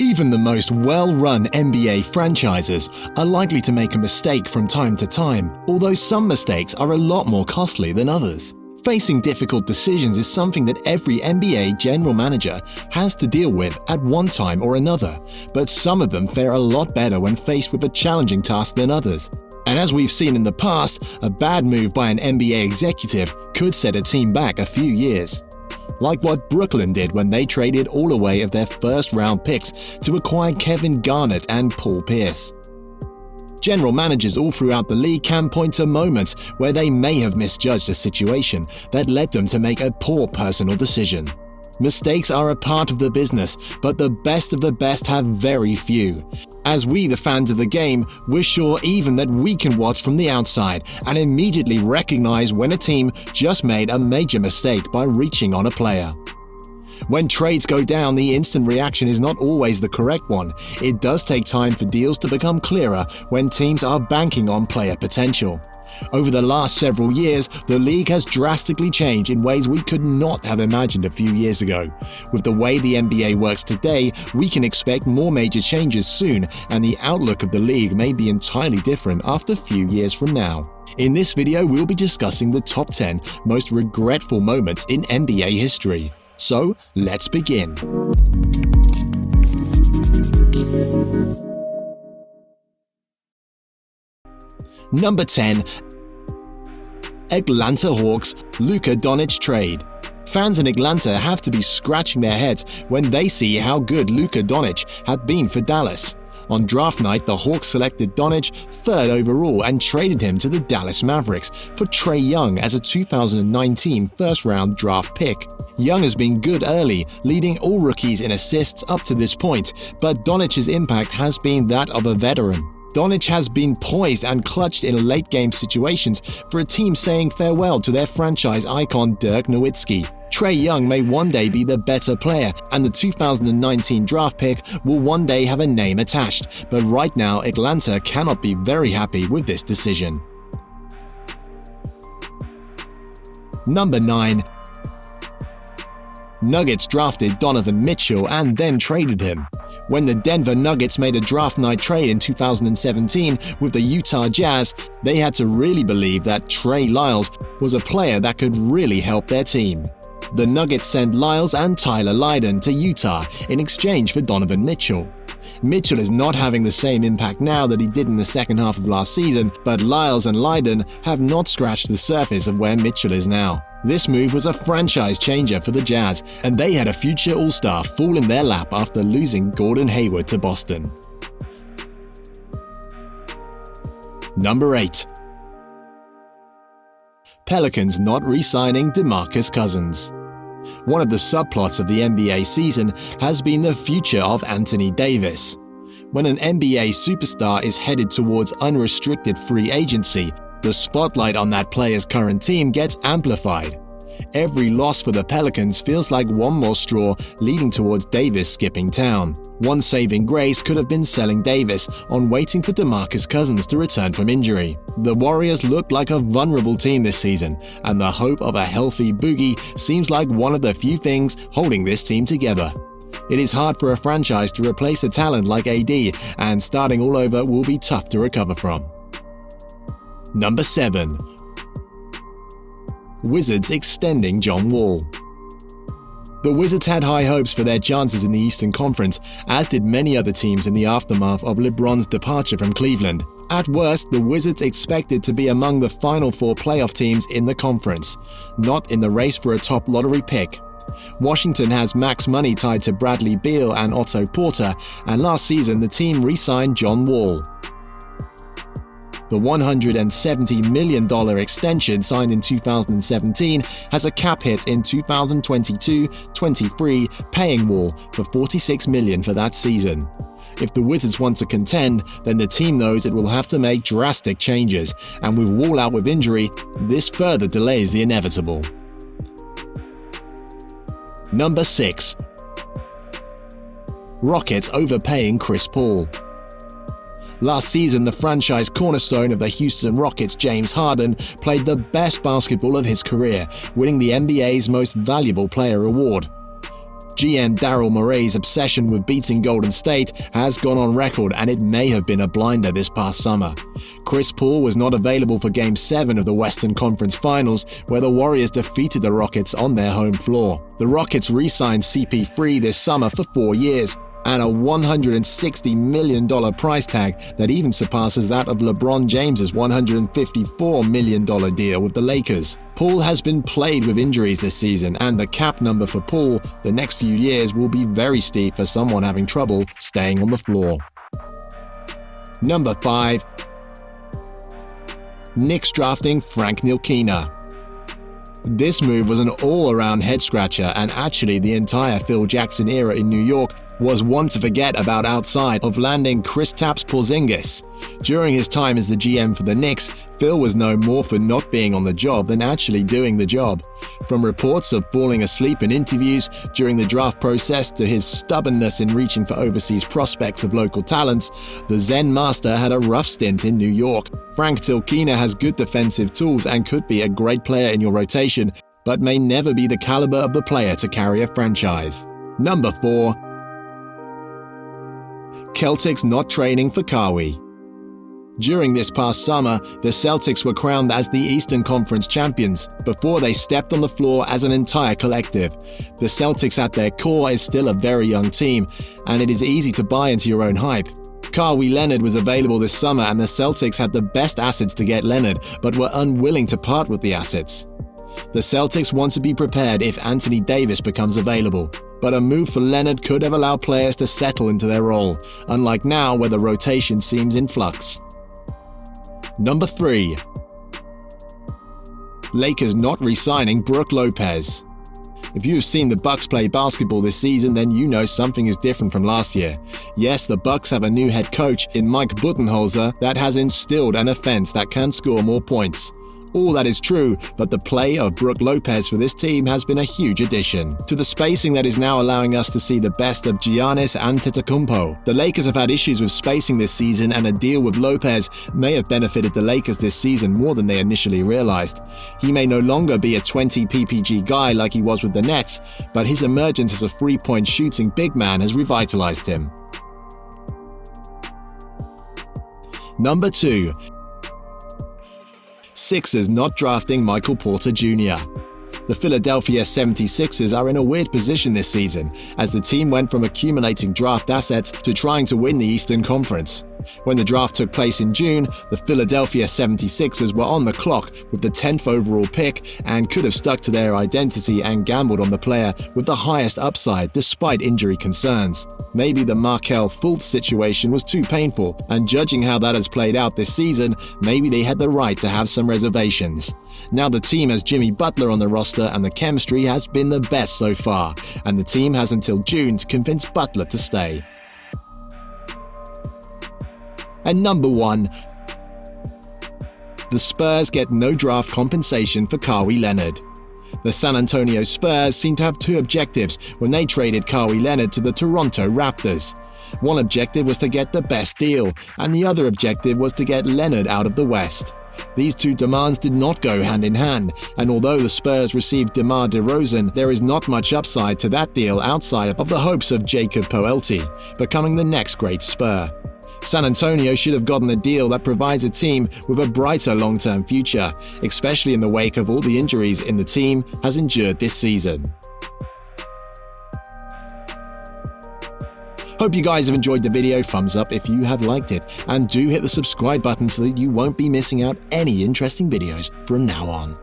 Even the most well-run NBA franchises are likely to make a mistake from time to time, although some mistakes are a lot more costly than others. Facing difficult decisions is something that every NBA general manager has to deal with at one time or another, but some of them fare a lot better when faced with a challenging task than others. And as we've seen in the past, a bad move by an NBA executive could set a team back a few years. Like what Brooklyn did when they traded all away of their first-round picks to acquire Kevin Garnett and Paul Pierce. General managers all throughout the league can point to moments where they may have misjudged a situation that led them to make a poor personal decision. Mistakes are a part of the business, but the best of the best have very few. As we, the fans of the game, we're sure even that we can watch from the outside and immediately recognize when a team just made a major mistake by reaching on a player. When trades go down, the instant reaction is not always the correct one. It does take time for deals to become clearer when teams are banking on player potential. Over the last several years, the league has drastically changed in ways we could not have imagined a few years ago. With the way the NBA works today, we can expect more major changes soon, and the outlook of the league may be entirely different after a few years from now. In this video, we'll be discussing the top 10 most regretful moments in NBA history. So, let's begin. Number 10. Atlanta Hawks Luka Doncic trade. Fans in Atlanta have to be scratching their heads when they see how good Luka Doncic had been for Dallas. On draft night, the Hawks selected Doncic 3rd overall and traded him to the Dallas Mavericks for Trae Young as a 2019 first-round draft pick. Young has been good early, leading all rookies in assists up to this point, but Doncic's impact has been that of a veteran. Doncic has been poised and clutched in late-game situations for a team saying farewell to their franchise icon Dirk Nowitzki. Trae Young may one day be the better player, and the 2019 draft pick will one day have a name attached, but right now Atlanta cannot be very happy with this decision. Number 9. Nuggets drafted Donovan Mitchell and then traded him. When the Denver Nuggets made a draft night trade in 2017 with the Utah Jazz, they had to really believe that Trey Lyles was a player that could really help their team. The Nuggets sent Lyles and Tyler Lydon to Utah in exchange for Donovan Mitchell. Mitchell is not having the same impact now that he did in the second half of last season, but Lyles and Lydon have not scratched the surface of where Mitchell is now. This move was a franchise changer for the Jazz, and they had a future All-Star fall in their lap after losing Gordon Hayward to Boston. Number 8. Pelicans not re-signing DeMarcus Cousins. One of the subplots of the NBA season has been the future of Anthony Davis. When an NBA superstar is headed towards unrestricted free agency, the spotlight on that player's current team gets amplified. Every loss for the Pelicans feels like one more straw leading towards Davis skipping town. One saving grace could have been selling Davis on waiting for DeMarcus Cousins to return from injury. The Warriors look like a vulnerable team this season, and the hope of a healthy Boogie seems like one of the few things holding this team together. It is hard for a franchise to replace a talent like AD, and starting all over will be tough to recover from. Number 7. Wizards extending John Wall. The Wizards had high hopes for their chances in the Eastern Conference, as did many other teams in the aftermath of LeBron's departure from Cleveland. At worst, the Wizards expected to be among the final 4 playoff teams in the conference, not in the race for a top lottery pick. Washington has max money tied to Bradley Beal and Otto Porter, and last season the team re-signed John Wall. The $170 million extension signed in 2017 has a cap hit in 2022-23, paying Wall for $46 million for that season. If the Wizards want to contend, then the team knows it will have to make drastic changes, and with Wall out with injury, this further delays the inevitable. Number 6. Rockets overpaying Chris Paul. Last season, the franchise cornerstone of the Houston Rockets, James Harden, played the best basketball of his career, winning the NBA's Most Valuable Player award. GM Daryl Morey's obsession with beating Golden State has gone on record, and it may have been a blinder this past summer. Chris Paul was not available for Game 7 of the Western Conference Finals, where the Warriors defeated the Rockets on their home floor. The Rockets re-signed CP3 this summer for 4 years, and a $160 million price tag that even surpasses that of LeBron James's $154 million deal with the Lakers. Paul has been plagued with injuries this season, and the cap number for Paul the next few years will be very steep for someone having trouble staying on the floor. Number 5. Knicks drafting Frank Ntilikina. This move was an all-around head-scratcher, and actually the entire Phil Jackson era in New York was one to forget about outside of landing Kristaps Porzingis. During his time as the GM for the Knicks, Phil was known more for not being on the job than actually doing the job. From reports of falling asleep in interviews during the draft process to his stubbornness in reaching for overseas prospects of local talents, the Zen master had a rough stint in New York. Frank Ntilikina has good defensive tools and could be a great player in your rotation, but may never be the caliber of the player to carry a franchise. Number 4. Celtics not training for Kawhi. During this past summer, the Celtics were crowned as the Eastern Conference champions before they stepped on the floor as an entire collective. The Celtics at their core is still a very young team, and it is easy to buy into your own hype. Kawhi Leonard was available this summer, and the Celtics had the best assets to get Leonard, but were unwilling to part with the assets. The Celtics want to be prepared if Anthony Davis becomes available, but a move for Leonard could have allowed players to settle into their role, unlike now where the rotation seems in flux. Number 3. Lakers not re-signing Brook Lopez. If you've seen the Bucks play basketball this season, then you know something is different from last year. Yes, the Bucks have a new head coach in Mike Budenholzer that has instilled an offense that can score more points. All that is true, but the play of Brook Lopez for this team has been a huge addition to the spacing that is now allowing us to see the best of Giannis Antetokounmpo. The Lakers have had issues with spacing this season, and a deal with Lopez may have benefited the Lakers this season more than they initially realized. He may no longer be a 20 PPG guy like he was with the Nets, but his emergence as a three-point shooting big man has revitalized him. Number 2. Sixers not drafting Michael Porter Jr. The Philadelphia 76ers are in a weird position this season, as the team went from accumulating draft assets to trying to win the Eastern Conference. When the draft took place in June, the Philadelphia 76ers were on the clock with the 10th overall pick and could have stuck to their identity and gambled on the player with the highest upside despite injury concerns. Maybe the Markelle Fultz situation was too painful, and judging how that has played out this season, maybe they had the right to have some reservations. Now the team has Jimmy Butler on the roster, and the chemistry has been the best so far, and the team has until June to convince Butler to stay. And number 1. The Spurs get no draft compensation for Kawhi Leonard. The San Antonio Spurs seem to have two objectives when they traded Kawhi Leonard to the Toronto Raptors. One objective was to get the best deal, and the other objective was to get Leonard out of the West. These two demands did not go hand in hand, and although the Spurs received DeMar DeRozan, there is not much upside to that deal outside of the hopes of Jacob Poeltl becoming the next great Spur. San Antonio should have gotten a deal that provides a team with a brighter long-term future, especially in the wake of all the injuries in the team has endured this season. Hope you guys have enjoyed the video. Thumbs up if you have liked it, and do hit the subscribe button so that you won't be missing out any interesting videos from now on.